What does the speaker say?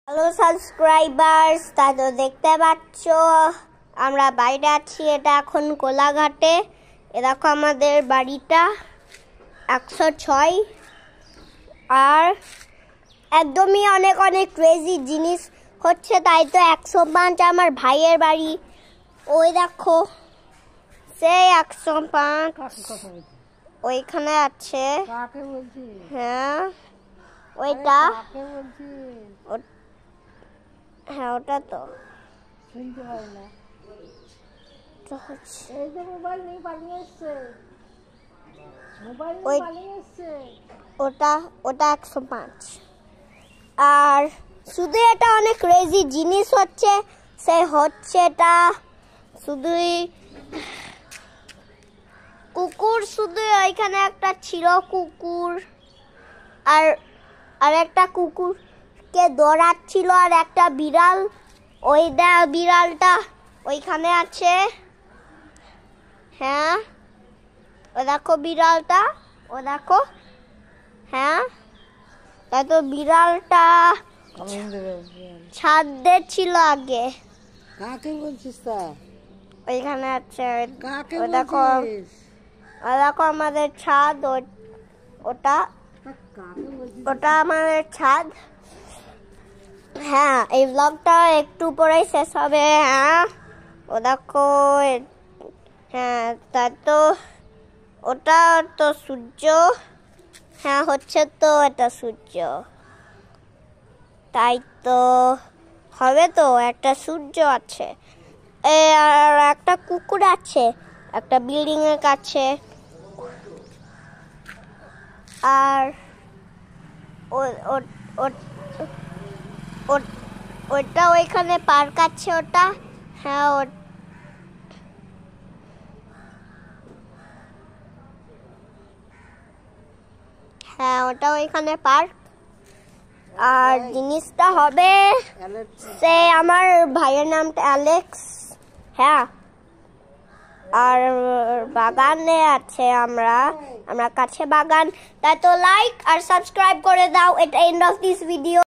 Hello subscribers, তা তো দেখতে পাচ্ছ আমরা বাইরে আছি। এটা এখন কোলাঘাটে। এ দেখো আমাদের বাড়িটা 106। আর একদমই অনেক অনেক ক্রেজি জিনিস হচ্ছে, তাই তো 105 আমার ভাইয়ের বাড়ি। ওই দেখো সেই 105 ওইখানে আছে। হ্যাঁ ওইটা, হ্যাঁ ওটা তো শুনতে পারি না। ওটা 105। আর শুধু এটা অনেক ক্রেজি জিনিস হচ্ছে, সে হচ্ছে এটা শুধুই কুকুর। শুধু ওইখানে একটা ছিল কুকুর, আর একটা কুকুরকে দৌড়াচ্ছিল, আর একটা বিড়াল। ওই বিড়ালটা ওইখানে আছে। হ্যাঁ ও দেখো বিড়ালটা, ও দেখো। হ্যাঁ তাই তো বিড়ালটা ছাদে ছিল আগে। কাকে বলছিস তা? ওইখানে আছে। কাকে ও দেখো, ও দেখো আমাদের ছাদ। ওটা ওটা আমাদের ছাদ। হ্যাঁ এই ব্লগটা একটু পরেই শেষ হবে। হ্যাঁ ও দেখো। হ্যাঁ তাই তো ওটা তো সূর্য। হ্যাঁ হচ্ছে তো এটা সূর্য। তাই তো হবে তো, একটা সূর্য আছে। আর একটা কুকুর আছে একটা বিল্ডিং এর কাছে। আর ওটা ওইখানে পার্ক আছে ওটা। হ্যাঁ হ্যাঁ ওটা ওইখানে পার্ক। আর জিনিসটা হবে সে আমার ভাইয়ের নামটা অ্যালেক্স। হ্যাঁ আর বাগানে আছে আমরা কাছে বাগান। তাই তো লাইক আর সাবস্ক্রাইব করে দাও। এটা এন্ড অফ দিস ভিডিও।